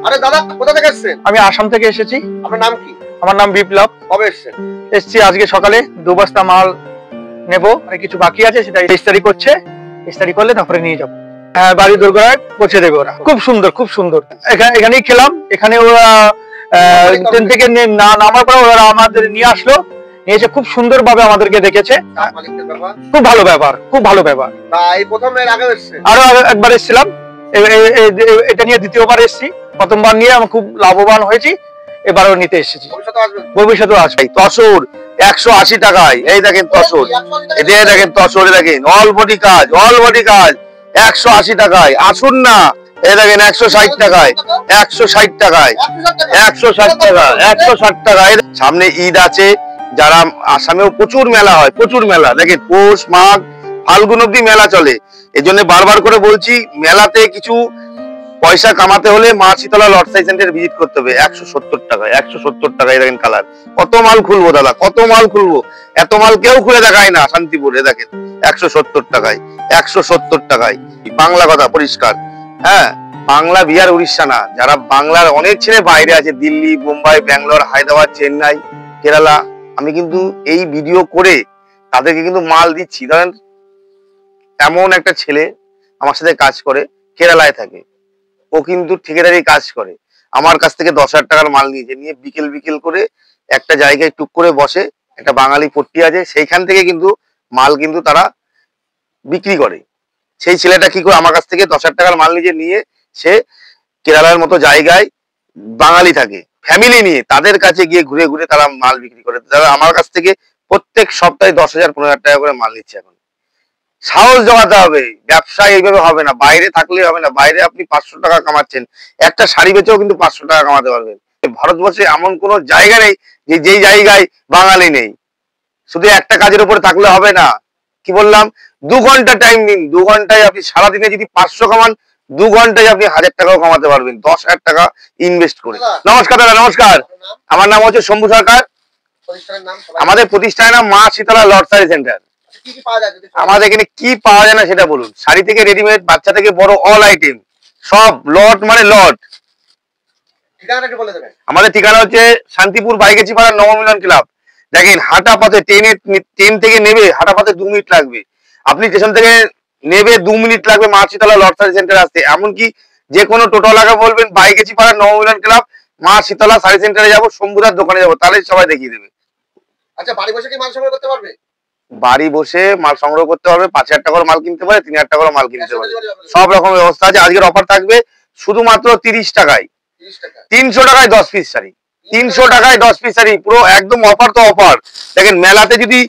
আরে দাদা কোথা থেকে এসেছেন? আমি আসাম থেকে এসেছি। আপনার নাম কি? আমার নাম বিপ্লব। কবে এসেছেন? এসেছি আজকে সকালে 2 বস্তা মাল নেব, আর কিছু বাকি আছে সেটা ইস্তারি করছে, ইস্তারি করলে তারপরে নিয়ে যাবো। হ্যাঁ, বাড়ি দুর্গায় পৌঁছে দেবে ওরা। খুব সুন্দর, খুব সুন্দর। এখানেই খেলাম। এখানে ওরা ট্রেন থেকে নামার পর ওরা আমাদের নিয়ে আসলো, নিয়ে এসে খুব সুন্দর ভাবে আমাদেরকে দেখেছে। খুব ভালো ব্যাপার, খুব ভালো ব্যাপার। আরো একবার এসেছিলাম, এটা নিয়ে দ্বিতীয়বার এসেছি। প্রথমবার নিয়ে আমি খুব লাভবান হয়েছি, এবারও নিতে এসেছি, ভবিষ্যতেও আসবে। তসর 180 টাকায়, এই দেখেন তসর, এটা দেখেন তসর, দেখেন অল বডি কাজ, অল বডি কাজ 180 টাকায়। আসুন না, এই দেখেন 160 টাকায়, 160 টাকায়, 160 টাকা, 160 টাকায়। সামনে ঈদ আছে, যারা আসামেও প্রচুর মেলা হয়, প্রচুর মেলা। দেখেন পৌষ মাঘ ফাল্গুন অব্দি মেলা চলে। এই জন্য বারবার করে বলছি, মেলাতে কিছু পয়সা কামাতে হলে মা শীতলা লটসাই সেন্টার ভিজিট করতে হবে। 170 টাকায়, 170 টাকায়। দেখেন কালার, কত মাল খুলবো দাদা, কত মাল খুলবো, এত মাল কেউ খুলে দেখায় না শান্তিপুরে। দেখেন 170 টাকায়, 170 টাকায়। বাংলা কথা পরিষ্কার, হ্যাঁ, বাংলা বিহার উড়িষ্যা না। যারা বাংলার অনেক ছেলে বাইরে আছে, দিল্লি, মুম্বাই, ব্যাঙ্গালোর, হায়দ্রাবাদ, চেন্নাই, কেরালা, আমি কিন্তু এই ভিডিও করে তাদেরকে কিন্তু মাল দিচ্ছি। ধরেন এমন একটা ছেলে আমার সাথে কাজ করে, কেরালায় থাকে, ও কিন্তু ঠিকাদারি কাজ করে। আমার কাছ থেকে 10,000 টাকার মাল নিয়েছে, নিয়ে বিকেল বিকেল করে একটা জায়গায় টুক করে বসে, একটা বাঙালি পট্টি আছে, সেইখান থেকে কিন্তু মাল কিন্তু তারা বিক্রি করে। সেই ছেলেটা কি করে আমার কাছ থেকে 10,000 টাকার মাল নিয়ে সে কেরালার মতো জায়গায় বাঙালি থাকে, ফ্যামিলি নিয়ে, তাদের কাছে গিয়ে ঘুরে ঘুরে তারা মাল বিক্রি করে। তারা আমার কাছ থেকে প্রত্যেক সপ্তাহে 10,000 15,000 টাকা করে মাল নিচ্ছে। এখন সাহস জমাতে হবে, ব্যবসা এইভাবে হবে না, বাইরে থাকলে হবে না। বাইরে আপনি 500 টাকা কামাচ্ছেন, একটা শাড়ি বেচেও কিন্তু 500 টাকা কামাতে পারবেন। ভারতবর্ষে এমন কোনো জায়গা নেই যে যেই জায়গায় বাঙালি নেই। শুধু একটা কাজের উপরে থাকলে হবে না। কি বললাম, 2 ঘন্টা টাইম দিন, 2 ঘন্টায় আপনি সারাদিনে যদি 500 কামান, 2 ঘন্টায় আপনি 1000 টাকাও কামাতে পারবেন, 10,000 টাকা ইনভেস্ট করে। নমস্কার দাদা, নমস্কার। আমার নাম হচ্ছে শম্ভু সরকার। আমাদের প্রতিষ্ঠানের নাম মা শীতলা লটসারি সেন্টার। আমাদের এখানে কি পাওয়া যায় না সেটা বলুন। শাড়ি থেকে রেডিমেড, বাচ্চা থেকে বড়, অল আইটেম, সব লট মানে লট। আমাদের ঠিকানা হচ্ছে শান্তিপুর বাইগেছি পাড়া নবমিলন ক্লাব। দেখেন হাঁটা পথে, ট্রেন থেকে নেবে হাঁটা পথে 2 মিনিট লাগবে। আপনি স্টেশন থেকে নেবে 2 মিনিট লাগবে মা শীতলা লটসারি সেন্টার আসতে। এমনকি যে কোনো টোটো লাগা বলবেন বাইগেছি পাড়া নবমিলন ক্লাব, মা শীতলা শাড়ি সেন্টারে যাবো, শম্ভুদার দোকানে যাবো, তাহলে সবাই দেখিয়ে দেবে। আচ্ছা, বাড়ি বসে কি মাল সংগ্রহ করতে পারবে? বাড়ি বসে মাল সংগ্রহ করতে পারবে, 5,000 টাকার মাল কিনতে পারে, 3,000 টাকার মাল কিনতে পারে, সব রকম ব্যবস্থা আছে। আজকের অফার থাকবে শুধুমাত্র 30 টাকায়, 300 টাকায় 10 পিস শাড়ি, 300 টাকায় 10 পিস শাড়ি, পুরো একদম অফার তো অফার। দেখেন মেলাতে যদি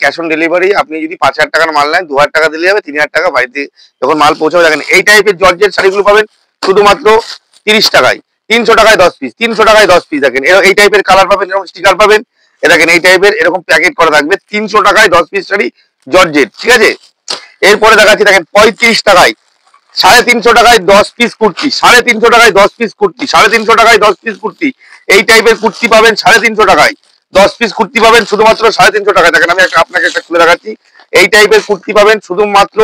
ক্যাশ অন ডেলিভারি, আপনি যদি 5,000 টাকার মাল নেন, 2,000 টাকা দিলে যাবে, 3,000 টাকা বাড়িতে যখন মাল পৌঁছাবে। দেখেন এই টাইপের জর্জের শাড়িগুলো পাবেন শুধুমাত্র 30 টাকায়, 300 টাকায় 10 পিস, 300 টাকায় 10 পিস। দেখেন এই টাইপের কালার পাবেন, এরকম স্টিকার পাবেন, দেখেন এই টাইপের এরকম প্যাকেট করা থাকবে। 300 টাকায় 10 পিস শাড়ি জর্জেট, ঠিক আছে। এরপরে দেখাচ্ছি, দেখেন 35 টাকায় 350 টাকায় 10 পিস কুর্তি, 350 টাকায় 10 পিস কুর্তি, 350 টাকায় 10 পিস কুর্তি। এই টাইপের কুর্তি পাবেন 350 টাকায়, 10 পিস কুর্তি পাবেন শুধুমাত্র 350 টাকায়। দেখেন আমি আপনাকে একটা খুলে দেখাচ্ছি, এই টাইপের কুর্তি পাবেন শুধুমাত্র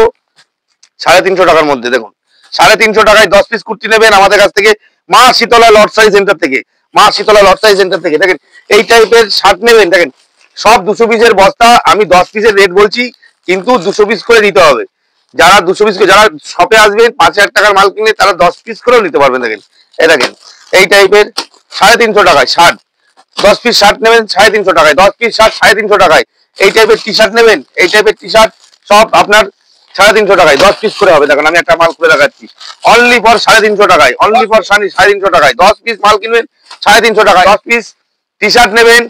350 টাকার মধ্যে। দেখুন 350 টাকায় 10 পিস কুর্তি নেবেন আমাদের কাছ থেকে, মা শীতলা লটসারি সেন্টার থেকে, মা শীতলা লটসারি সেন্টার থেকে। দেখেন এই টাইপের শার্ট নেবেন, দেখেন সব 200 পিসের বস্তা। আমি 10 পিসের রেট বলছি, কিন্তু 200 পিস করে দিতে হবে। যারা 200 পিস করে, যারা শপে আসবেন 5,000 টাকার মাল কিনলে তারা 10 পিস করেও নিতে পারবেন। দেখেন এই দেখেন এই টাইপের 350 টাকায় শার্ট, 10 পিস শার্ট নেবেন 350 টাকায়, 10 পিস শার্ট 350 টাকায়। এই টাইপের টি শার্ট নেবেন, এই টাইপের টি শার্ট সব আপনার 350 টাকায়, 10 পিস করে হবে। দেখেন আমি একটা মাল খুলে দেখাচ্ছি, অনলি ফর 350 টাকায়, অনলি ফর 350 টাকায়। 10 পিস মাল কিনবেন 350 টাকায়, 10 পিস টি শার্ট নেবেন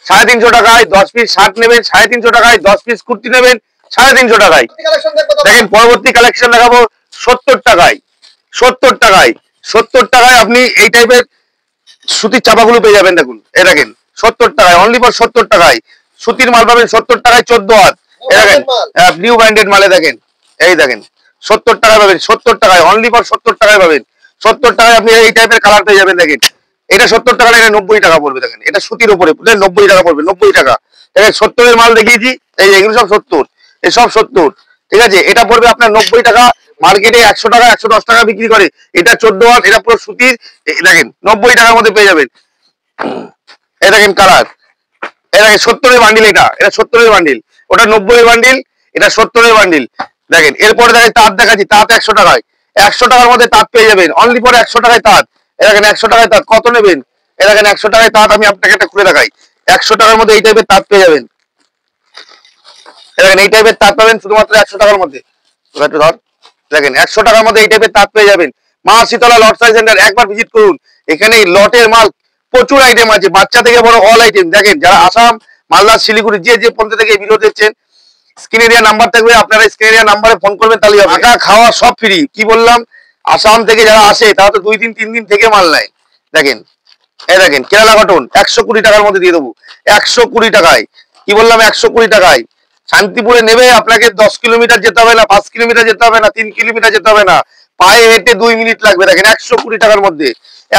350 টাকায়, 10 পিস শার্ট নেবেন 350 টাকায়, 10 পিস কুর্তি নেবেন 350 টাকায়। দেখেন পরবর্তী কালেকশন দেখাবো 70 টাকায়, 70 টাকায়, 70 টাকায় আপনি এই টাইপের সুতির চাপাগুলো পেয়ে যাবেন। দেখুন এই দেখেন 70 টাকায়, অনলি ফর 70 টাকায় সুতির মাল পাবেন 70 টাকায় 14 হাত। এই দেখেন নিউ ব্র্যান্ডেড মালে, দেখেন এই দেখেন 70 টাকায় পাবেন, 70 টাকায়, অনলি ফর 70 টাকায় পাবেন। 70 টাকায় আপনি এই টাইপের কালার পেয়ে যাবেন। দেখেন এটা 70 টাকা, এটা 90 টাকা পড়বে। দেখেন এটা সুতির উপরে 90 টাকা পড়বে, 90 টাকা। দেখেন 70 এর মাল দেখিয়েছি, এই এগুলো সব 70, এই সব 70, ঠিক আছে। এটা পড়বে আপনার 90 টাকা, মার্কেটে 100 টাকা 110 টাকা বিক্রি করে, এটা 14 ওয়াট, এটা পুরো সুতির। দেখেন 90 টাকার মধ্যে পেয়ে যাবেন। এই দেখেন কালার, এই দেখেন 70 এর বান্ডিল, এটা 70 এর বান্ডিল, ওটা 90 এর বান্ডিল, এটা 70 এর বান্ডিল। দেখেন এরপরে দেখেন তাঁত দেখাচ্ছি, তাঁত 100 টাকায়, 100 টাকার মধ্যে তাঁত পেয়ে যাবেন, অনলি পরে 100 টাকায় তাঁত। এই দেখেন 100 টাকায় তাঁত, কত নেবেন? এই দেখেন 100 টাকায় তাঁত, আমি আপনাকে একটা খুলে দেখাই। 100 টাকার মধ্যে এই টাইপের তাঁত পেয়ে যাবেন। দেখেন এই টাইপের তাঁত পাবেন শুধুমাত্র 100 টাকার মধ্যে। একটু ধর, দেখেন 100 টাকার মধ্যে এই টাইপের তাঁত পেয়ে যাবেন। মা শীতলা লট সাইজ সেন্টার, একবার ভিজিট করুন। এখানে লটের মাল প্রচুর আইটেম আছে, বাচ্চা থেকে বড় অল আইটেম। দেখেন যারা আসাম, মালদা, শিলিগুড়ি যে প্রান্ত থেকে ভিডিও দেখছেন, স্ক্রিনে দেওয়া নাম্বার থাকবে, আপনারা স্ক্রিনে দেওয়া নাম্বারে ফোন করবেন, তাহলে হবে। থাকা খাওয়া সব ফ্রি। কি বললাম, আসাম থেকে যারা আসে তারা তো 2 দিন 3 দিন থেকে মাল নেয়। দেখেন এই দেখেন কেরালা কটন 120 টাকার মধ্যে দিয়ে দেবো, 120 টাকায়। কি বললাম, 120 টাকায়। শান্তিপুরে নেবে আপনাকে 10 কিলোমিটার যেতে হবে না, 5 কিলোমিটার যেতে হবে না, 3 কিলোমিটার যেতে হবে না, পায়ে হেঁটে 2 মিনিট লাগবে। দেখেন 120 টাকার মধ্যে,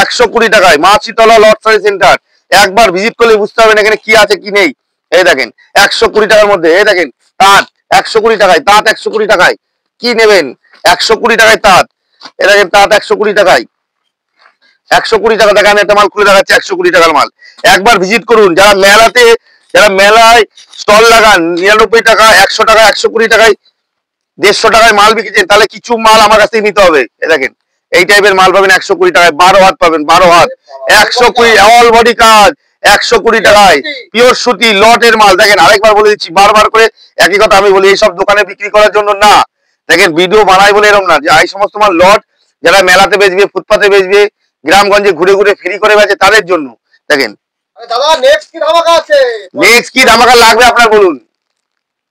120 টাকায় মা শীতলা লট সারি সেন্টার। একবার ভিজিট করলে বুঝতে পারবেন এখানে কি আছে কি নেই। এই দেখেন 120 টাকার মধ্যে, এই দেখেন তাঁত 120 টাকায়, তাঁত 120 টাকায়। কি নেবেন? 120 টাকায় তাঁত। এই দেখেন তাঁত 120 টাকায়, 120 টাকা। দেখেন একটা মাল খুলে দেখাচ্ছে 120 টাকার মাল। একবার ভিজিট করুন। যারা মেলায় স্টল লাগান 99 টাকা, 100 টাকা, 120 টাকায়, 150 টাকায় মাল বিকেছেন, তাহলে কিছু মাল আমার কাছ থেকে নিতে হবে। দেখেন এই টাইপের মাল পাবেন 120 টাকায়, 12 হাত পাবেন, 12 হাত 120, অল বডি কাজ 120 টাকায়, পিওর সুতি লটের মাল। দেখেন আরেকবার বলে দিচ্ছি, বারবার করে একই কথা আমি বলি, এইসব দোকানে বিক্রি করার জন্য না। দেখেন ভিডিও বানাই বলে এরকম না, যে এই সমস্ত মাল লট যারা মেলাতে বেচবে, ফুটপাতে বেচবে, গ্রামগঞ্জে ঘুরে ঘুরে ফ্রি করে বেচে, তাদের জন্য। দেখেন দাদা নেক্সট কি ধামাকা আছে? নেক্সট কি ধামাকা লাগবে আপনার বলুন?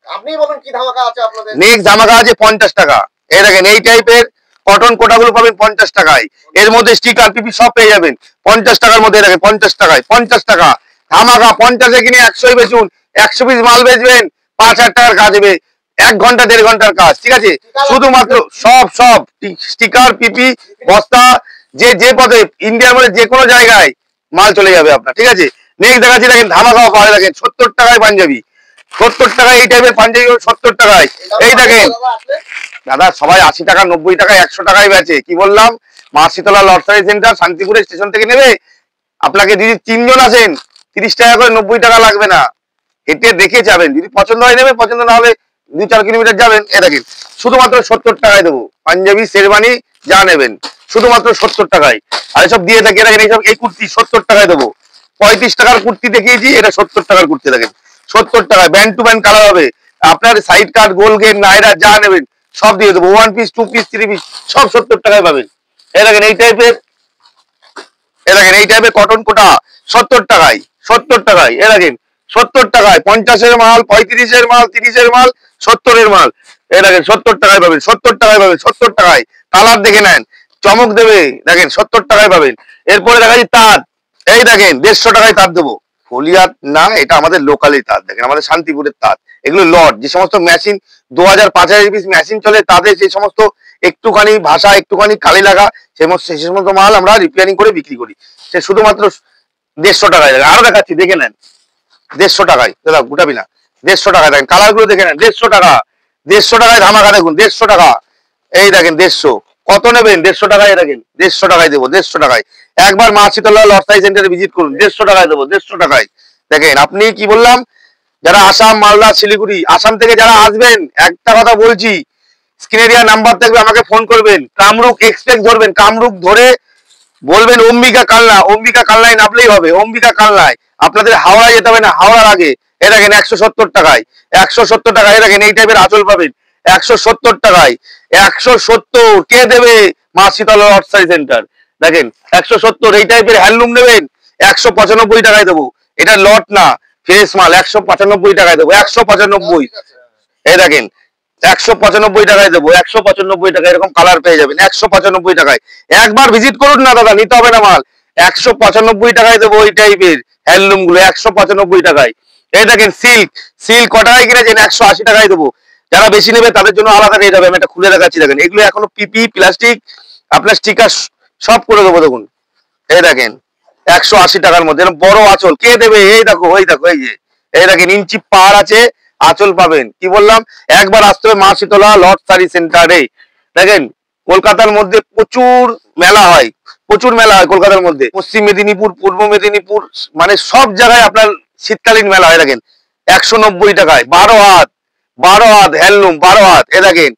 আপনি বলুন কি ধামাকা আছে আপনাদের? নেক্সট ধামাকা আছে 50 টাকা। এই দেখেন এই টাইপের কটন কোটাগুলো পাবেন 50 টাকায়। এর মধ্যে স্টিকার পিপি সব পেয়ে যাবেন 50 টাকার মধ্যে। দেখেন 50 টাকায়, 50 টাকা ধামাকা। 50 এ কিনে 100 বেচুন, 100 পিস মাল বেচবেন, 5,000 টাকার কাজ হবে, 1 ঘন্টা 1.5 ঘন্টার কাজ। ঠিক আছে, শুধুমাত্র সব স্টিকার পিপি বস্তা, যে পদে ইন্ডিয়ার মধ্যে যে কোনো জায়গায় মাল চলে যাবে আপনার। ঠিক আছে, নেক্সট দেখাচ্ছি। দেখেন ধামাকা অফার। দেখেন 70 টাকায় পাঞ্জাবি, 70 টাকায় এই টাইপের পাঞ্জাবি 70 টাকায়। এই দেখেন দাদা সবাই 80 টাকা, 90 টাকা, 100 টাকায় বেচে। কি বললাম, মা শীতলা লট সারি সেন্টার শান্তিপুরের স্টেশন থেকে নেবে। আপনাকে যদি 3 জন আসেন 30 টাকা করে, 90 টাকা লাগবে না, হেঁটে দেখে যাবেন। যদি পছন্দ হয় নেবেন, পছন্দ না হলে 2-4 কিলোমিটার যাবেন। এ দেখেন শুধুমাত্র 70 টাকায় দেবো পাঞ্জাবি শেরবানি যা নেবেন, শুধুমাত্র 70 টাকায়। আর এসব দিয়ে থাকি। দেখেন এইসব এই কুর্তি 70 টাকায় দেবো। 35 টাকার কুর্তি দেখিয়েছি, এটা 70 টাকার কুর্তি। দেখেন 70 টাকায় ব্যান্ড টু ব্যান্ড কালার হবে। আপনার সাইড কাট, গোল গেট, নাইরা যা নেবেন সব দিয়ে দেবো। 1 পিস, 2 পিস, 3 পিস সব 70 টাকায় পাবেন। এই দেখেন এই টাইপের, এই দেখেন এই টাইপের কটন কোটা 70 টাকায়, 70 টাকায়। এই দেখেন 70 টাকায় 50-এর মাল, 35-এর মাল, 30-এর মাল, 70-এর মাল। এই দেখেন 70 টাকায় পাবেন, 70 টাকায় পাবেন, 70 টাকায়। কালার দেখে নেন, চমক দেবে। দেখেন 70 টাকায় পাবেন। এরপরে দেখাচ্ছি তাঁত। এই দেখেন 150 টাকায় তাঁত দেবো। ফলিয়াত না, এটা আমাদের লোকালি তাঁত। দেখেন আমাদের শান্তিপুরের তাঁত। এগুলো লট, যে সমস্ত মেশিন 2000-5000 পিস মেশিন চলে, তাদের যে সমস্ত একটুখানি ভাষা, একটুখানি কালি লাগা, সে সমস্ত মাল আমরা রিপেয়ারিং করে বিক্রি করি। সে শুধুমাত্র 150 টাকায়। আরো দেখাচ্ছি, দেখে নেন 150 টাকায়। দাদা গুটাবি না, 150 টাকায়। দেখেন কালার গুলো দেখে নেন, 150 টাকা, 150 টাকায় ধামাকা। দেখুন 150 টাকা। এই দেখেন 150, কত নেবেন? 150 টাকায়। দেখেন 150 টাকায় দেবো, 150 টাকায়। একবার মা শীতলা লট সারি সেন্টারে ভিজিট করুন, 150 টাকায় দেবো, 150 টাকায়। দেখেন আপনি কি বললাম, যারা আসাম, মালদা, শিলিগুড়ি, আসাম থেকে যারা আসবেন, একটা কথা বলছি, স্ক্রিনে দেওয়া নাম্বার থাকবে, আমাকে ফোন করবেন। কামরূপ এক্সপ্রেস ধরবেন, কামরূপ ধরে বলবেন অম্বিকা কালনা, অম্বিকা কালনায় নামলেই হবে। অম্বিকা কালনায়, আপনাদের হাওড়ায় যেতে হবে না, হাওড়ার আগে। এ দেখেন 170 টাকায়, 170 টাকায়। এ দেখেন এই টাইপের আঁচল পাবেন 170 টাকায়, 170। কে দেবে? মা শীতলা লট সারি সেন্টার। দেখেন 170। এই টাইপের হ্যান্ডলুম নেবেন 195 টাকায় দেবো। এটা লট না, ফ্রেশ মাল। 195 টাকায় দেবো, 195। এই দেখেন 195 টাকায় দেবো, 195 টাকায়। এরকম কালার পেয়ে যাবেন 195 টাকায়। একবার ভিজিট করুন না দাদা, নিতে হবে না মাল। 195 টাকায় দেবো ওই টাইপের হ্যান্ডলুম গুলো, 195 টাকায়। এই দেখেন সিল্ক কটায় কিনেছেন, 180 টাকায় দেবো। যারা বেশি নেবে তাদের জন্য আলাদা রেট হবে। আমি এটা খুলে দেখাচ্ছি। দেখেন এগুলো এখনো পিপি, প্লাস্টিক, আপনার স্টিকার সব করে দেবো। দেখুন এই দেখেন 180 টাকার মধ্যে বড় আঁচল। কে দেবে? এই দেখো, এই দেখো, এই যে এই দেখেন ইঞ্চি পার আছে, আঁচল পাবেন। কি বললাম, একবার আসতে হবে মা শীতলা লট সারি সেন্টারে। দেখেন কলকাতার মধ্যে প্রচুর মেলা হয়, প্রচুর মেলা হয় কলকাতার মধ্যে। পশ্চিম মেদিনীপুর, পূর্ব মেদিনীপুর, মানে সব জায়গায় আপনার শীতকালীন মেলা হয়। দেখেন 190 টাকায় 12 হাত, 12 হাত হ্যান্ডলুম, 12 হাত। এ দেখেন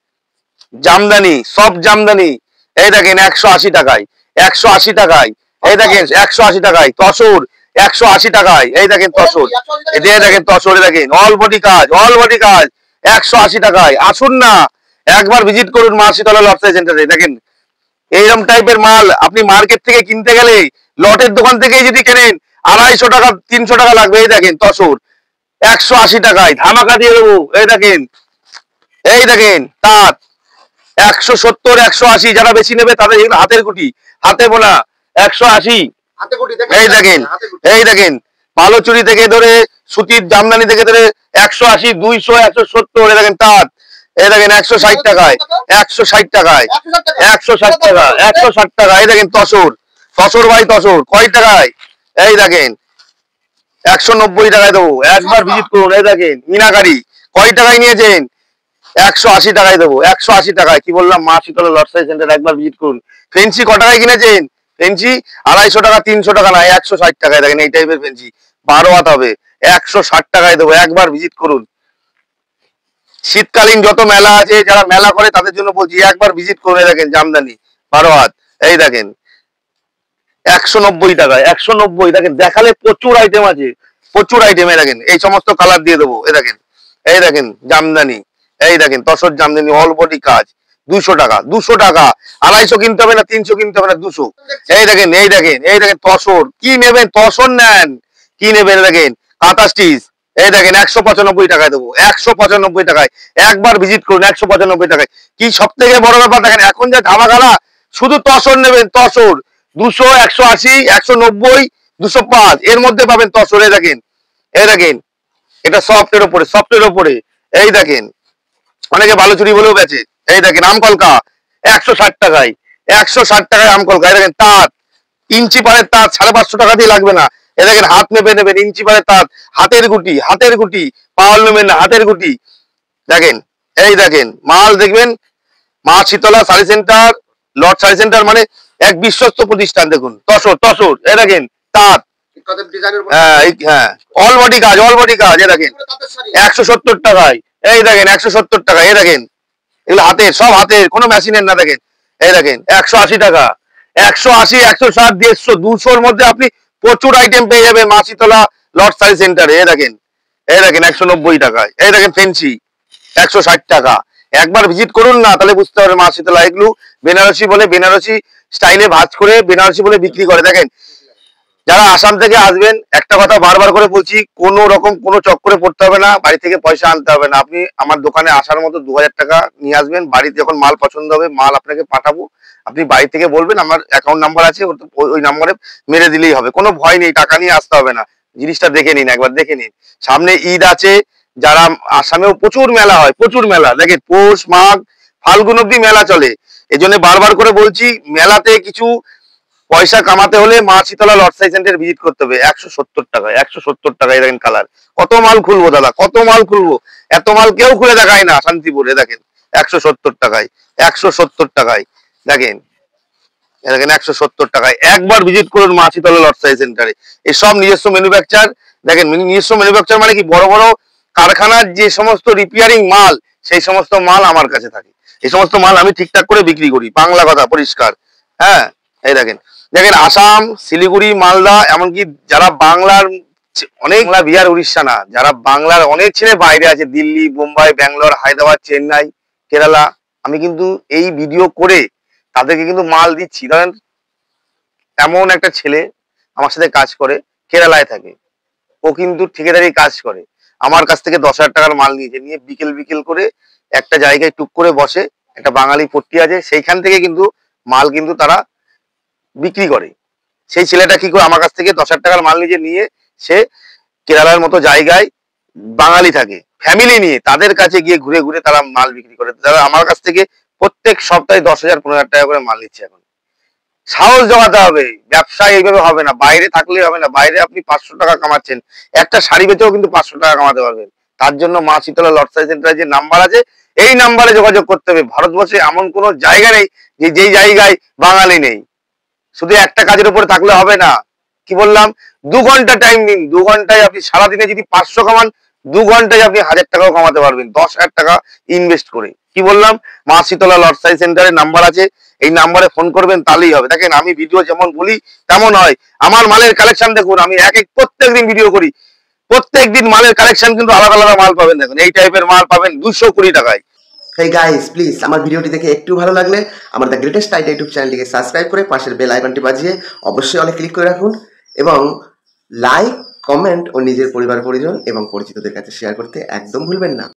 জামদানি, সব জামদানি। এই দেখেন 180 টাকায়, 180 টাকায়। এই দেখেন 180 টাকায় তসর, 180 টাকায়। এই দেখেন তসর, এই দেখেন তসর, দেখেন অল বডি কাজ, অল বডি কাজ 180 টাকায়। আসুন না, একবার ভিজিট করুন মা শীতলা লটসাই সেন্টারে। দেখেন এইরকম টাইপের মাল আপনি মার্কেট থেকে কিনতে গেলে, লটের দোকান থেকেই যদি কেনেন 250 টাকা 300 টাকা লাগবে। এই দেখেন তসর 180 টাকায় ধামাকা দিয়ে দেবো। এই দেখেন, এই দেখেন তাঁত 170, 180। যারা বেশি নেবে তাদের এগুলো হাতের গুটি, হাতে বোনা 180। এই দেখেন, এই দেখেন ভালো চুরি থেকে ধরে সুতির জামদানি থেকে ধরে 180, 200, 170। এই দেখেন তাঁত, এই দেখেন 160 টাকায়, 160 টাকায়, 160 টাকা, 160 টাকা। এই দেখেন তসর, তসর ভাই তসর কয় টাকায়? এই দেখেন 190 টাকায় দেবো, একবার ভিজিট করুন। এই দেখেন মিনাকারি কয় টাকায় নিয়েছেন? 180 টাকায় দেবো, 180 টাকায়। কি বললাম, মা শীতলা লটসাই সেন্টার একবার ভিজিট করুন। ফেন্সি ক টাকায় কিনেছেন? ফেন্সি 250 টাকা 300 টাকা না, 160 টাকায়। দেখেন এই টাইপের ফেন্সি 12 হাত হবে, 160 টাকায় দেবো, একবার ভিজিট করুন। শীতকালীন যত মেলা আছে, যারা মেলা করে তাদের জন্য বলছি একবার ভিজিট করুন। এই দেখেন জামদানি 12 হাত, এই দেখেন 190 টাকায়, 190। দেখেন দেখালে প্রচুর আইটেম আছে, প্রচুর আইটেম। এই দেখেন এই সমস্ত কালার দিয়ে দেবো। এই দেখেন, এই দেখেন জামদানি, এই দেখেন তসর জামদানি অল বডি কাজ 200 টাকা, 200 টাকা। 250 কিনতে হবে না, 300 কিনতে হবে না, 200। এই দেখেন, এই দেখেন, এই দেখেন তসর। কি নেবেন? তসর নেন, কি নেবেন? দেখেন কাঁথা স্টিচ, এই দেখেন 195 টাকায় দেবো, 195 টাকায়। একবার ভিজিট করুন, 195 টাকায়। কি সব থেকে বড় ব্যাপার দেখেন, এখন যা ধামাকালা, শুধু তসর নেবেন, তসর 200, 180, 190, 205 এর মধ্যে পাবেন তসর। এই দেখেন, এই দেখেন এটা সফটের ওপরে, সফটের ওপরে। এই দেখেন অনেকে ভালো চুরি বলেও বেচে। এই দেখেন আমকলকা 160 টাকায়, 160 টাকায় আমকলকা। এই দেখেন তাঁত, ইঞ্চি পাড়ের তাঁত 550 টাকা দিয়ে লাগবে না। এই দেখেন হাত মেপে নেবেন, ইঞ্চি পাড়ের তাঁত, হাতের গুটি, হাতের গুটি, পাওয়াল নেবেন না, হাতের গুটি। দেখেন, এই দেখেন মাল দেখবেন, মা শীতলা শাড়ি সেন্টার, লট শাড়ি সেন্টার মানে এক বিশ্বস্ত প্রতিষ্ঠান। দেখুন তসর, তসর। এই দেখেন তাঁত, হ্যাঁ হ্যাঁ অল বডি কাজ, অল বডি কাজ। এই দেখেন 170 টাকায়। এই দেখেন 170 টাকা। এই দেখেন এগুলো হাতের, সব হাতের, কোনো মেশিনের না। দেখেন এই দেখেন 180 টাকা, 180, 160, 150, 200-র মধ্যে আপনি প্রচুর আইটেম পেয়ে যাবেন মা শীতলা লট শাড়ি সেন্টারে। এই দেখেন, এই দেখেন 190 টাকায়। এই দেখেন ফেন্সি 160 টাকা। একবার ভিজিট করুন না, তাহলে বুঝতে পারবেন মা শীতলা। এগুলো বেনারসি বলে, বেনারসি স্টাইলে ভাঁজ করে বেনারসি বলে বিক্রি করে। দেখেন যারা আসাম থেকে আসবেন, একটা কথা বারবার করে বলছি, কোন রকম কোনো চক্করে পড়তে হবে না, বাড়ি থেকে পয়সা আনতে হবে না। আপনি আমার দোকানে আসার মতো 2000 টাকা নিয়ে আসবেন, বাড়িতে যখন মাল পছন্দ হবে মাল আপনাকে পাঠাবো, আপনি বাড়ি থেকে বলবেন আমার অ্যাকাউন্ট নাম্বার আছে, ওই নাম্বারে মেরে দিলেই হবে। কোনো ভয় নেই, টাকা নিয়ে আসতে হবে না। জিনিসটা দেখে নিন, একবার দেখে নিন। সামনে ঈদ আছে, যারা আসামেও প্রচুর মেলা হয়, প্রচুর মেলা। দেখেন পৌষ, মাঘ, ফাল্গুন অব্দি মেলা চলে। এই জন্য বারবার করে বলছি, মেলাতে কিছু পয়সা কামাতে হলে মা শীতলা লটসাই সেন্টার ভিজিট করতে হবে। 170 টাকায়, 170 টাকায়। দেখেন কালার, কত মাল খুলবো দাদা, কত মাল খুলবো? এত মাল কেউ খুলে দেখায় না শান্তিপুরে। দেখেন 170 টাকায়, 170 টাকায়। দেখেন, দেখেন 170 টাকায়। একবার ভিজিট করুন মা শীতলা লটসাই সেন্টারে। এসব নিজস্ব ম্যানুফ্যাকচার। দেখেন নিজস্ব ম্যানুফ্যাকচার মানে কি, বড় বড় কারখানার যে সমস্ত রিপেয়ারিং মাল, সেই সমস্ত মাল আমার কাছে থাকে। এই সমস্ত মাল আমি ঠিকঠাক করে বিক্রি করি, বাংলা কথা পরিষ্কার। হ্যাঁ, এই দেখেন, দেখেন আসাম, শিলিগুড়ি, মালদা, এমনকি যারা বাংলার অনেক, বিহার, উড়িষ্যা না, যারা বাংলার অনেক ছেলে বাইরে আছে, দিল্লি, বোম্বাই, ব্যাঙ্গালোর, হায়দ্রাবাদ, চেন্নাই, কেরালা, আমি কিন্তু এই ভিডিও করে তাদেরকে কিন্তু মাল দিচ্ছি। ধরেন এমন একটা ছেলে আমার সাথে কাজ করে, কেরালায় থাকে, ও কিন্তু ঠিকাদারি কাজ করে, আমার কাছ থেকে 10,000 টাকার মাল নিয়েছে, নিয়ে বিকেল বিকেল করে একটা জায়গায় টুক করে বসে, একটা বাঙালি পট্টি আছে, সেইখান থেকে কিন্তু মাল কিন্তু তারা বিক্রি করে। সেই ছেলেটা কি করে আমার কাছ থেকে 10,000 টাকার মাল নিয়ে সে কেরালার মতো জায়গায়, বাঙালি থাকে ফ্যামিলি নিয়ে, তাদের কাছে গিয়ে ঘুরে ঘুরে তারা মাল বিক্রি করে। তারা আমার কাছ থেকে প্রত্যেক সপ্তাহে 10,000, 15,000 টাকা করে মাল নিচ্ছে। এখন সাহস জমাতে হবে, ব্যবসা এইভাবে হবে না, বাইরে থাকলে হবে না। বাইরে আপনি 500 টাকা কামাচ্ছেন, একটা শাড়ি বেচেও কিন্তু 500 টাকা কামাতে পারবেন। তার জন্য মা শীতলা লটসাই সেন্টারে যে নাম্বার আছে, এই নাম্বারে যোগাযোগ করতে হবে। ভারতবর্ষে এমন কোনো জায়গা নেই যে যেই জায়গায় বাঙালি নেই। শুধু একটা কাজের উপরে থাকলে হবে না। কি বললাম, 2 ঘন্টা টাইম দিন। 2 ঘন্টায় আপনি সারাদিনে যদি 500 কামান, 2 ঘন্টায় আপনি 1000 টাকাও কামাতে পারবেন 10,000 টাকা ইনভেস্ট করে। কি বললাম, মা শীতলা লটসাই সেন্টারের নাম্বার আছে, এই নাম্বারে ফোন করবেন তাহলেই হবে। দেখেন আমি ভিডিও যেমন বলি তেমন হয়। আমার মালের কালেকশন দেখুন, আমি প্রত্যেকদিন ভিডিও করি, প্রত্যেকদিন মালের কালেকশন কিন্তু আলাদা আলাদা মাল পাবেন। দেখুন এই টাইপের মাল পাবেন 220 টাকায়। হেই গাইস, প্লিজ আমার ভিডিওটি দেখে একটু ভালো লাগলে আমার দ্য গ্রেটেস্ট আইডিয়া ইউটিউব চ্যানেলটিকে সাবস্ক্রাইব করে পাশের বেল আইকনটি বাজিয়ে অবশ্যই অলে ক্লিক করে রাখুন এবং লাইক, কমেন্ট ও নিজের পরিবার পরিজন এবং পরিচিতদের কাছে শেয়ার করতে একদম ভুলবেন না।